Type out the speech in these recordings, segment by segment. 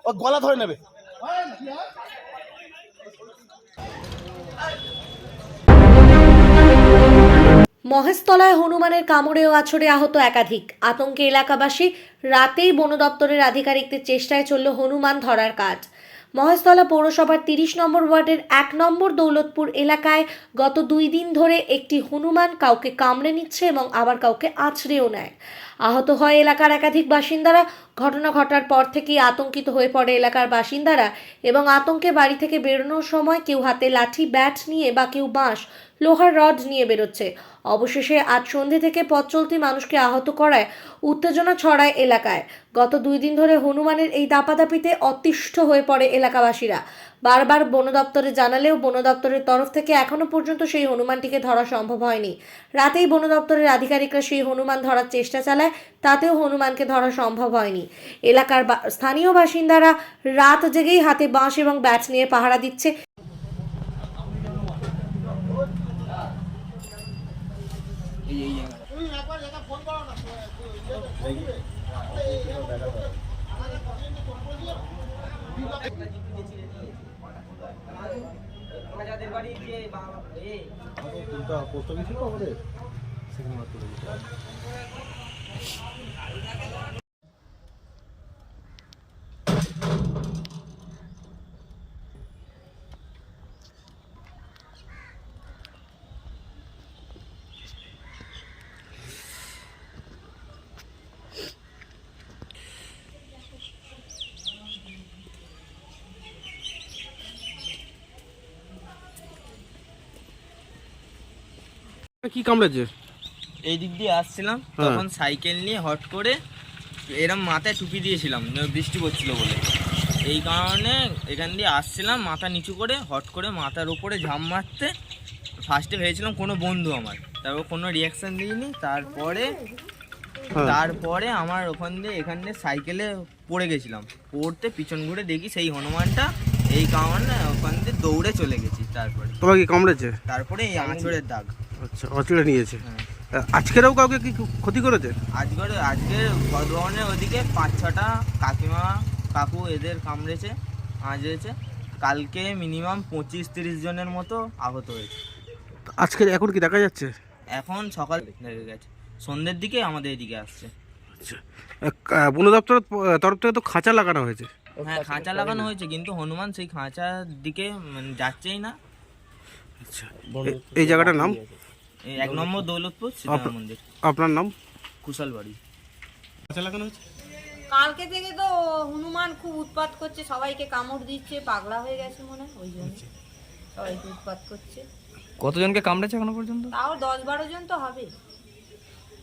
ও গলা ধরে নেবে। মহেশতলায় হনুমানের কামড়ে ও আছড়ে আহত একাধিক, আতঙ্কে এলাকাবাসী। রাতেই বন দপ্তরের আধিকারিকদের চেষ্টায় চলল হনুমান ধরার কাজ। মহেশতলা পৌরসভার 30 নম্বর ওয়ার্ডের 1 নম্বর দৌলতপুর এলাকায় গত 2 দিন ধরে একটি হনুমান কাউকে কামড়ে নিচ্ছে এবং আবার কাউকে আছড়েও নেয়। আহত হয় এলাকার একাধিক বাসিন্দারা। ঘটনা ঘটার পর থেকেই আতঙ্কিত হয়ে পড়ে এলাকার বাসিন্দারা এবং আতঙ্কে বাড়ি থেকে বেরোনোর সময় কেউ হাতে লাঠি ব্যাট নিয়ে বা কেউ বাঁশ লোহার রড নিয়ে বেরোচ্ছে। অবশেষে আজ সন্ধ্যে থেকে পথ চলতি মানুষকে আহত করায় উত্তেজনা ছড়ায় এলাকায়। গত 2 দিন ধরে হনুমানের এই দাপাদাপিতে অতিষ্ঠ হয়ে পড়ে এলাকাবাসীরা। বারবার বন দপ্তরে জানালেও বন দপ্তরের তরফ থেকে এখনো পর্যন্ত সেই হনুমানটিকে ধরা সম্ভব হয়নি। রাতেই বন দপ্তরের আধিকারিকরা সেই হনুমান ধরার চেষ্টা চালায়, তাতেও হনুমানকে ধরা সম্ভব হয়নি। এলাকার স্থানীয় বাসিন্দারা রাত জেগেই হাতে বাঁশ এবং ব্যাট নিয়ে পাহারা দিচ্ছে। পোস্ট অফিস তো আমাদের সেখানে কি কামড়েছে? এই দিক দিয়ে আসছিলাম, তখন সাইকেল নিয়ে হট করে এরম মাথায় টুপি দিয়েছিলাম, বৃষ্টি পড়ছিল বলে। এই কারণে এখান দিয়ে আসছিলাম মাথা নিচু করে, হট করে মাথার উপরে ঝাম মারতে। ফার্স্টে ভেবেছিলাম কোনো বন্ধু আমার, তারপর কোনো রিয়াকশান দিইনি। তারপরে আমার ওখান দিয়ে এখান দিয়ে সাইকেলে পড়ে গেছিলাম। পড়তে পিছন ঘুরে দেখি সেই হনুমানটা, এই কারণে ওখান দিয়ে দৌড়ে চলে গেছি। তারপরে তোমার কি কামড়েছে? তারপরে এই আঁচড়ের দাগ। আচ্ছা, অচড়ে নিয়েছে। হ্যাঁ, আজকেরও কাউকে কি ক্ষতি করেছে? আজকে বর্ধমানের ওদিকে 5-6টা কাকিমা কাকু এদের কামড়েছে, আঁচড়েছে। কালকে মিনিমাম 25-30 জনের মতো আহত হয়েছে। আজকে এখন কি দেখা যাচ্ছে? এখন সকাল লেগে গেছে, সন্ধ্যের দিকে আমাদের এদিকে আসছে। আচ্ছা, বন দপ্তরের তরফ থেকে তো খাঁচা লাগানো হয়েছে। হ্যাঁ, খাঁচা লাগানো হয়েছে, কিন্তু হনুমান সেই খাঁচার দিকে যাচ্ছেই না। আচ্ছা, এই জায়গাটার নাম? এই 1 নম্বর দৌলতপুর সীতারাম মন্দির। আপনার নাম? কুশল বাড়ি। খাঁচা লাগানো হয়েছে। কালকে থেকে তো হনুমান খুব উৎপাত করছে, সবাইকে কামড় দিচ্ছে, পাগলা হয়ে গেছে মনে হয়, ওই জন্য সবাইকে উৎপাত করছে। কতজনকে কামড়েছে এখনো পর্যন্ত? তাও 10-12 জন তো হবে।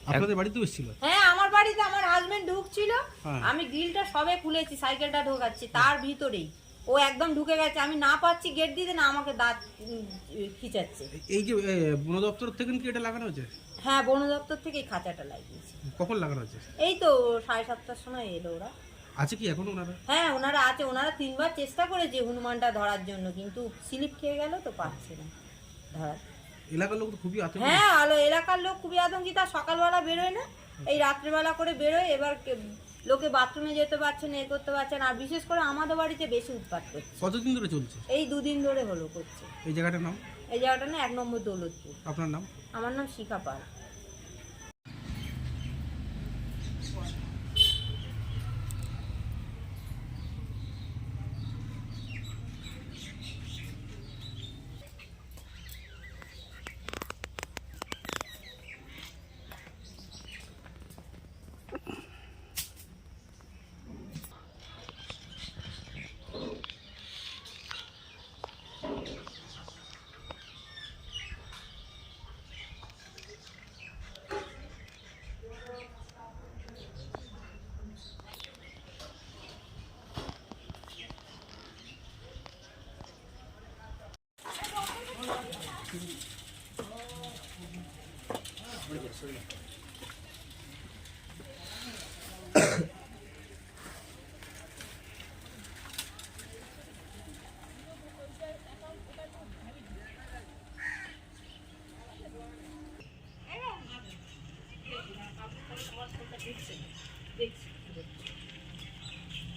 আপনাদের বাড়িতে এসেছিল? হ্যাঁ, আমার বাড়িতে আমার হাজবেন্ড ঢুকছিল, আমি গ্রিলটা সবে খুলেছি, সাইকেলটা ঢোকাচ্ছি, তার ভিতরেই ও একদম ঢুকে গেছে। আমি না পাচ্ছি গেট দিতে, না আমাকে দাঁত খিচাচ্ছে। এই যে বন দপ্তর থেকে কি এটা লাগানো হয়েছে? হ্যাঁ, বন দপ্তর থেকে এই খাঁচাটা লাগিয়েছে। কখন লাগানো হয়েছে? এই তো 7:30টার সময় এলো ওরা। আছে কি এখন ওনারা? হ্যাঁ, ওনারা আছে। ওনারা 3বার চেষ্টা করেছে হনুমানটা ধরার জন্য, কিন্তু স্লিপ খেয়ে গেল তো পাচ্ছে না ধরার। এলাকার লোক তো খুবই আতঙ্কিত। হ্যাঁ, এলাকার লোক খুবই আতঙ্কিত। সকালবেলা বেরোয় না, এই রাত্রেবেলা করে বেরোয়। এবার লোকে বাথরুমে যেতে পারছে না, করতে পারছে না। আর বিশেষ করে আমাদের বাড়িতে বেশি উৎপাত করছে। কতদিন ধরে চলছে? এই 2 দিন ধরে হলো করছে। এই জায়গাটার নাম? এই জায়গাটা না 1 নম্বর দৌলতপুর। আপনার নাম? আমার নাম শিখা পাল।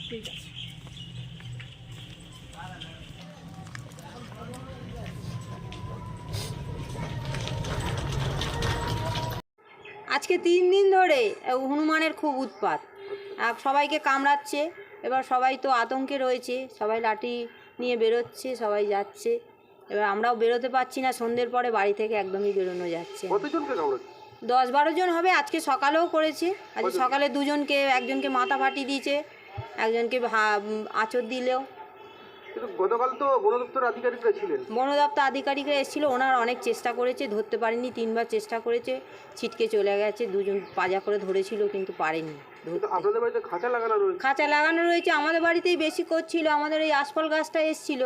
ঠিক আছে। আজকে 3 দিন ধরে হনুমানের খুব উৎপাত, সবাইকে কামড়াচ্ছে। এবার সবাই তো আতঙ্কে রয়েছে, সবাই লাঠি নিয়ে বেরোচ্ছে, সবাই যাচ্ছে। এবার আমরাও বেরোতে পারছি না, সন্ধ্যের পরে বাড়ি থেকে একদমই বেরোনো যাচ্ছে না। কতজনকে কামড়াচ্ছে? 10-12 জন হবে, আজকে সকালেও করেছে। আজকে সকালে একজনকে মাথা ফাটিয়ে দিয়েছে, একজনকে আঁচড় দিলেও। কিন্তু গতকাল তো বন দপ্তর আধিকারিকরা ছিলেন। বন দপ্তর আধিকারিকরা এসেছিল, ওনারা অনেক চেষ্টা করেছে, ধরতে পারেনি। 3বার চেষ্টা করেছে, ছিটকে চলে গেছে। 2 জন পাজা করে ধরেছিল কিন্তু পারেনি। আপনাদের বাড়িতে খাঁচা লাগানো রয়েছে? খাঁচা লাগানো রয়েছে, আমাদের বাড়িতেই বেশি করছিল। আমাদের এই আশফল গাছটা এসেছিল,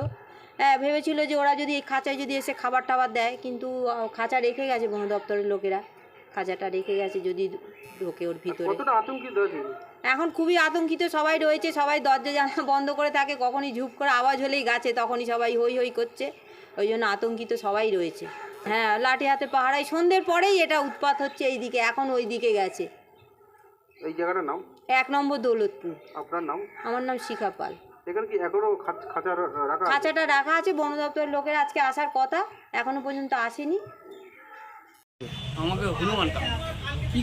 ভেবেছিল যে ওরা যদি এই খাঁচায় যদি এসে খাবার টাবার দেয়, কিন্তু খাঁচা রেখে গেছে বন দপ্তরের লোকেরা, খাঁচাটা রেখে গেছে যদি ঢোকে ওর ভিতরে। কতটা আতঙ্কিত আছে? এখন খুবই আতঙ্কিত সবাই রয়েছে, সবাই দরজা জানলা বন্ধ করে থাকে, কখনই ঝুপ করে আওয়াজ হলেই গাছে তখনই সবাই হই হই করছে, ওই জন্য আতঙ্কিত সবাই রয়েছে। হ্যাঁ, লাঠি হাতে পাহারায়, সন্ধ্যের পরেই এটা উৎপাত হচ্ছে এইদিকে, এখন ওই দিকে গেছে। এই জায়গাটার নাম? 1 নম্বর দৌলতপুর। আপনার নাম? আমার নাম শিখা পাল। এখানে কি এখনো খাঁচা রাখা? খাঁচাটা রাখা আছে, বন দপ্তরের লোকের আজকে আসার কথা, এখনো পর্যন্ত আসেনি। আমাকে হনুমান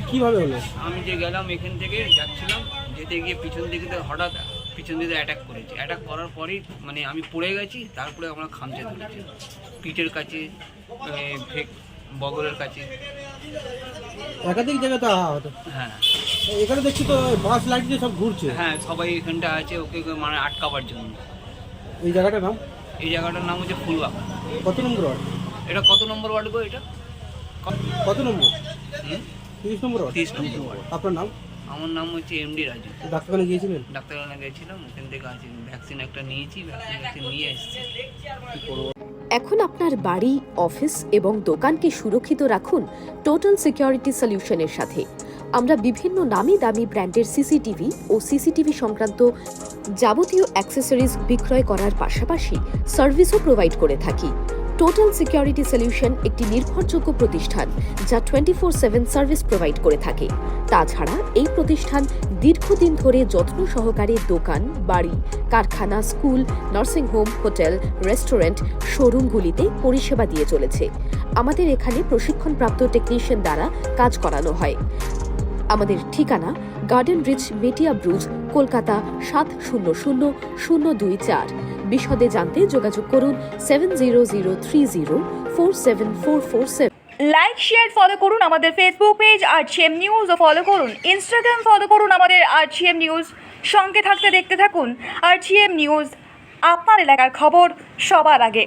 কিভাবে হলো? আমি যে গেলাম এখান থেকে যাচ্ছিলাম, যেতে গিয়ে পিছন দিকে হঠাৎ পিছন দিকে অ্যাটাক করেছে। অ্যাটাক করার পরেই মানে আমি পড়ে গেছি, তারপরে আমরা খামচে ধরেছি পিঠের কাছে, বগলের কাছে। একাধিক জায়গায় তো হতো। হ্যাঁ এখানে দেখছি তো বাস লাইট দিয়ে সব ঘুরছে। হ্যাঁ, সবাই এখানটা আছে ওকে মানে আটকাবার জন্য। এই জায়গাটার নাম? এই জায়গাটার নাম হচ্ছে ফুলবাগান। কত নম্বর ওয়ার্ড? এটা কত নম্বর ওয়ার্ড গো? এটা কত নম্বর? 30 নম্বর ওয়ার্ড। 30 নম্বর ওয়ার্ড। আপনার নাম? আমার নাম হচ্ছে এমডি রাজু। ডাক্তারখানে গিয়েছিলেন? ডাক্তারখানা গেছিলাম, ওখান থেকে আছে ভ্যাকসিন একটা নিয়েছি, ভ্যাকসিন নিয়ে এসেছি। এখন আপনার বাড়ি, অফিস এবং দোকানকে সুরক্ষিত রাখুন টোটাল সিকিউরিটি সলিউশনের সাথে। আমরা বিভিন্ন নামি দামি ব্র্যান্ডের সিসিটিভি ও সিসিটিভি সংক্রান্ত যাবতীয় অ্যাক্সেসরিজ বিক্রয় করার পাশাপাশি সার্ভিসও প্রোভাইড করে থাকি। টোটাল সিকিউরিটি সলিউশন একটি নির্ভরযোগ্য প্রতিষ্ঠান যা 24/7 সার্ভিস প্রোভাইড করে থাকে। তাছাড়া এই প্রতিষ্ঠান দীর্ঘদিন ধরে যত্ন সহকারে দোকান, বাড়ি, কারখানা, স্কুল, নার্সিংহোম, হোটেল, রেস্টুরেন্ট, শোরুমগুলিতে পরিষেবা দিয়ে চলেছে। আমাদের এখানে প্রশিক্ষণপ্রাপ্ত টেকনিশিয়ান দ্বারা কাজ করানো হয়। আমাদের ঠিকানা গার্ডেন রিচ, মেটিয়া ব্রুজ, কলকাতা 700024। বিশদে জানতে যোগাযোগ করুন 7003047447। লাইক শেয়ার ফলো করুন আমাদের ফেসবুক পেজ RGM নিউজ ও ফলো করুন ইনস্টাগ্রাম ফলো করুন আমাদের RGM নিউজ। সঙ্গে থাকতে দেখতে থাকুন RGM নিউজ, আপনার এলাকার খবর সবার আগে।